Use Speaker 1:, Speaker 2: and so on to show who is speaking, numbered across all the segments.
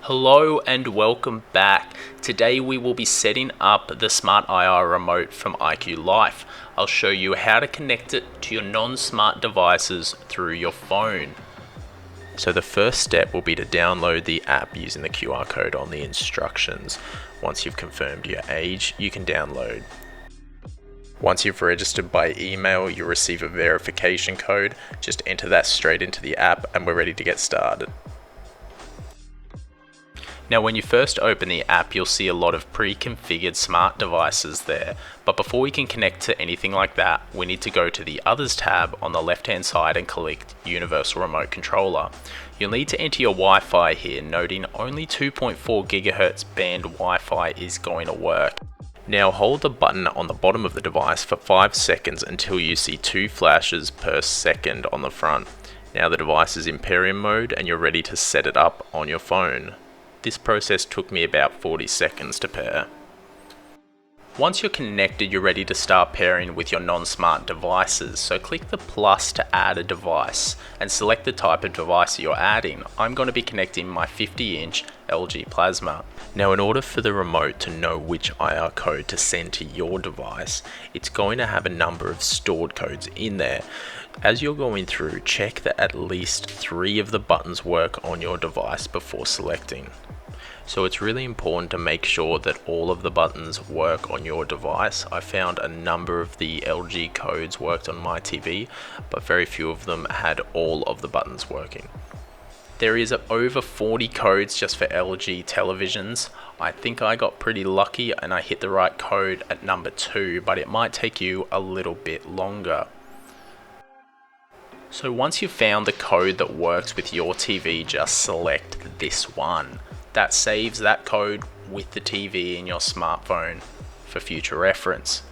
Speaker 1: Hello and welcome back. Today we will be setting up the Smart IR Remote from IQLIFE. I'll show you how to connect it to your non-smart devices through your phone. So the first step will be to download the app using the QR code on the instructions. Once you've confirmed your age, you can download. Once you've registered by email, you'll receive a verification code. Just enter that straight into the app and we're ready to get started. Now when you first open the app, you'll see a lot of pre-configured smart devices there. But before we can connect to anything like that, we need to go to the Others tab on the left-hand side and click Universal Remote Controller. You'll need to enter your Wi-Fi here, noting only 2.4 GHz band Wi-Fi is going to work. Now hold the button on the bottom of the device for 5 seconds until you see 2 flashes per second on the front. Now the device is in pairing mode and you're ready to set it up on your phone. This process took me about 40 seconds to pair. Once you're connected, you're ready to start pairing with your non-smart devices. So click the plus to add a device and select the type of device you're adding. I'm going to be connecting my 50-inch LG Plasma. Now in order for the remote to know which IR code to send to your device, it's going to have a number of stored codes in there. As you're going through, check that at least 3 of the buttons work on your device before selecting. So it's really important to make sure that all of the buttons work on your device. I found a number of the LG codes worked on my TV, but very few of them had all of the buttons working. There is over 40 codes just for LG televisions. I think I got pretty lucky and I hit the right code at number 2, but it might take you a little bit longer. So once you've found the code that works with your TV, just select this one. That saves that code with the TV in your smartphone for future reference.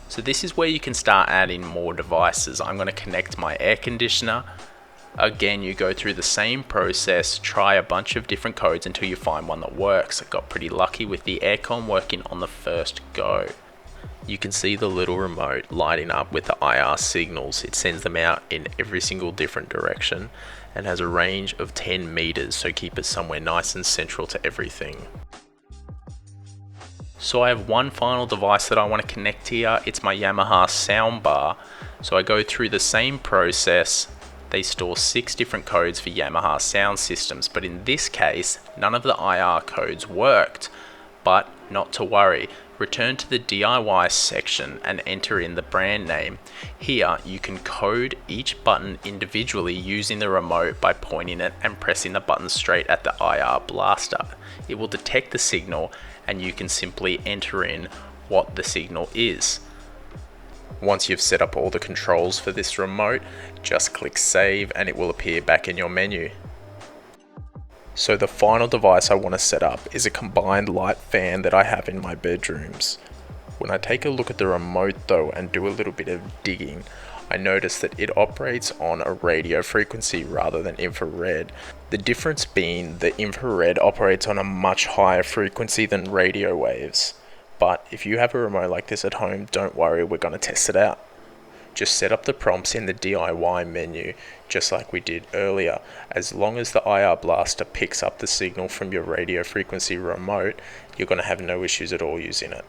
Speaker 1: So this is where you can start adding more devices. I'm going to connect my air conditioner. Again, you go through the same process, try a bunch of different codes until you find one that works. I got pretty lucky with the aircon working on the first go. You can see the little remote lighting up with the IR signals. It sends them out in every single different direction and has a range of 10 meters, so keep it somewhere nice and central to everything. So I have one final device that I want to connect here. It's my Yamaha soundbar. So I go through the same process. They store 6 different codes for Yamaha sound systems, but in this case, none of the IR codes worked. But not to worry, return to the DIY section and enter in the brand name. Here you can code each button individually using the remote by pointing it and pressing the button straight at the IR blaster. It will detect the signal and you can simply enter in what the signal is. Once you've set up all the controls for this remote, just click save and it will appear back in your menu. So the final device I want to set up is a combined light fan that I have in my bedrooms. When I take a look at the remote though and do a little bit of digging, I notice that it operates on a radio frequency rather than infrared. The difference being the infrared operates on a much higher frequency than radio waves. But if you have a remote like this at home, don't worry, we're going to test it out. Just set up the prompts in the DIY menu, just like we did earlier. As long as the IR blaster picks up the signal from your radio frequency remote, you're going to have no issues at all using it.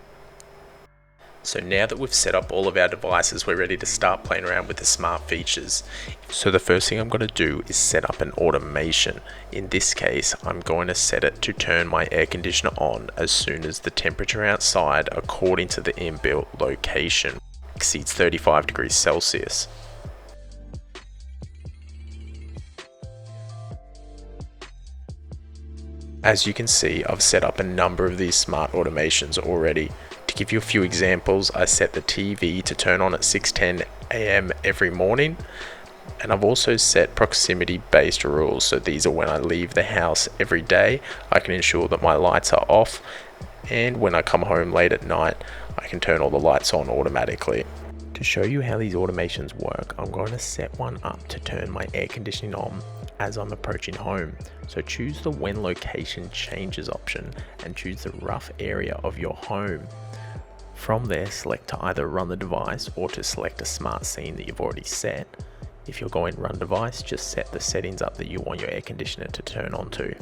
Speaker 1: So now that we've set up all of our devices, we're ready to start playing around with the smart features. So the first thing I'm going to do is set up an automation. In this case, I'm going to set it to turn my air conditioner on as soon as the temperature outside, according to the inbuilt location, exceeds 35 degrees Celsius. As you can see, I've set up a number of these smart automations already. To give you a few examples, I set the TV to turn on at 6:10 AM every morning, and I've also set proximity based rules. So these are when I leave the house every day, I can ensure that my lights are off, and when I come home late at night, I can turn all the lights on automatically. To show you how these automations work, I'm going to set one up to turn my air conditioning on as I'm approaching home. So choose the when location changes option and choose the rough area of your home. From there, select to either run the device or to select a smart scene that you've already set. If you're going run device, just set the settings up that you want your air conditioner to turn on to.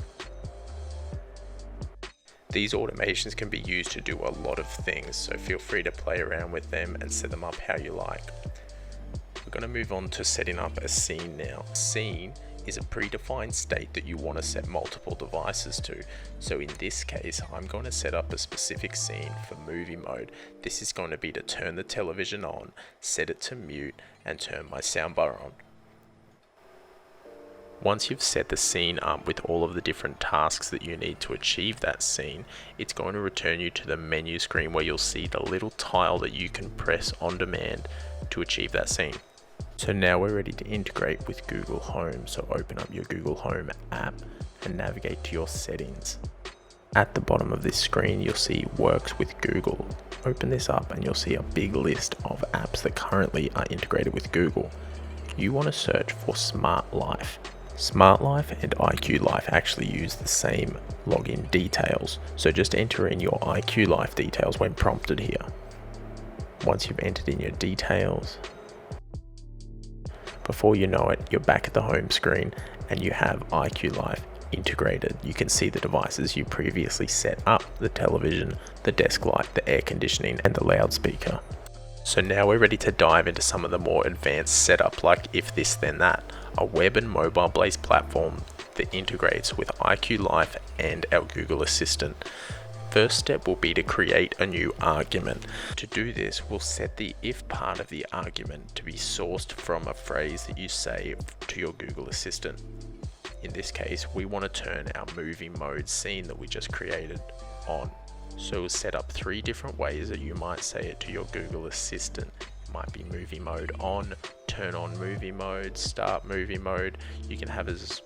Speaker 1: These automations can be used to do a lot of things, so feel free to play around with them and set them up how you like. We're going to move on to setting up a scene now. Scene is a predefined state that you want to set multiple devices to. So in this case, I'm going to set up a specific scene for movie mode. This is going to be to turn the television on, set it to mute, and turn my soundbar on. Once you've set the scene up with all of the different tasks that you need to achieve that scene, it's going to return you to the menu screen where you'll see the little tile that you can press on demand to achieve that scene. So now we're ready to integrate with Google Home. So open up your Google Home app and navigate to your settings. At the bottom of this screen, you'll see Works with Google. Open this up and you'll see a big list of apps that currently are integrated with Google. You want to search for Smart Life. Smart Life and IQLIFE actually use the same login details. So just enter in your IQLIFE details when prompted here. Once you've entered in your details, before you know it, you're back at the home screen and you have IQLIFE integrated. You can see the devices you previously set up, the television, the desk light, the air conditioning, and the loudspeaker. So now we're ready to dive into some of the more advanced setup like If This Then That, a web and mobile based platform that integrates with IQLIFE and our Google Assistant. First step will be to create a new argument. To do this, we'll set the if part of the argument to be sourced from a phrase that you say to your Google Assistant. In this case, we want to turn our movie mode scene that we just created on. So we'll set up 3 different ways that you might say it to your Google Assistant. It might be movie mode on, turn on movie mode, start movie mode. You can have as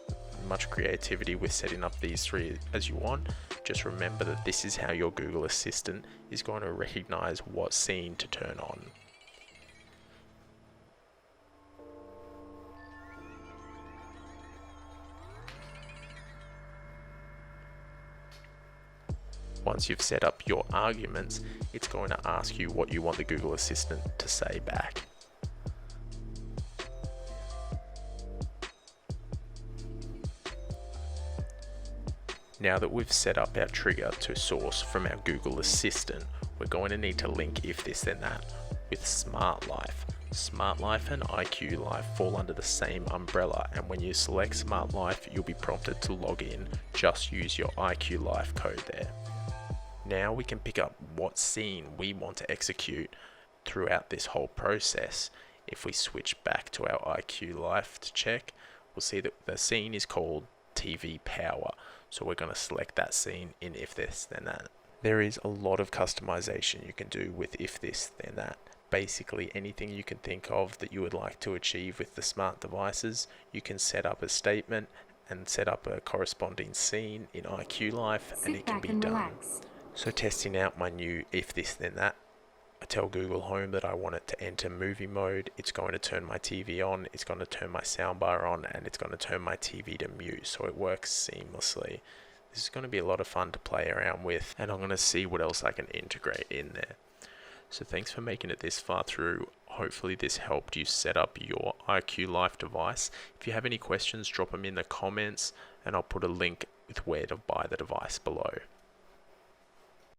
Speaker 1: much creativity with setting up these 3 as you want. Just remember that this is how your Google Assistant is going to recognize what scene to turn on. Once you've set up your arguments, it's going to ask you what you want the Google Assistant to say back. Now that we've set up our trigger to source from our Google Assistant, we're going to need to link If This Then That with Smart Life. Smart Life and IQLIFE fall under the same umbrella, and when you select Smart Life, you'll be prompted to log in. Just use your IQLIFE code there. Now we can pick up what scene we want to execute throughout this whole process. If we switch back to our IQLIFE to check, we'll see that the scene is called TV Power. So we're going to select that scene in If This Then That. There is a lot of customization you can do with If This Then That. Basically anything you can think of that you would like to achieve with the smart devices, you can set up a statement and set up a corresponding scene in IQLIFE and it can be done. Relax. So testing out my new If This Then That, I tell Google Home that I want it to enter movie mode, it's going to turn my TV on, it's going to turn my soundbar on, and it's going to turn my TV to mute, so it works seamlessly. This is going to be a lot of fun to play around with, and I'm going to see what else I can integrate in there. So thanks for making it this far through. Hopefully this helped you set up your IQLIFE device. If you have any questions, drop them in the comments, and I'll put a link with where to buy the device below.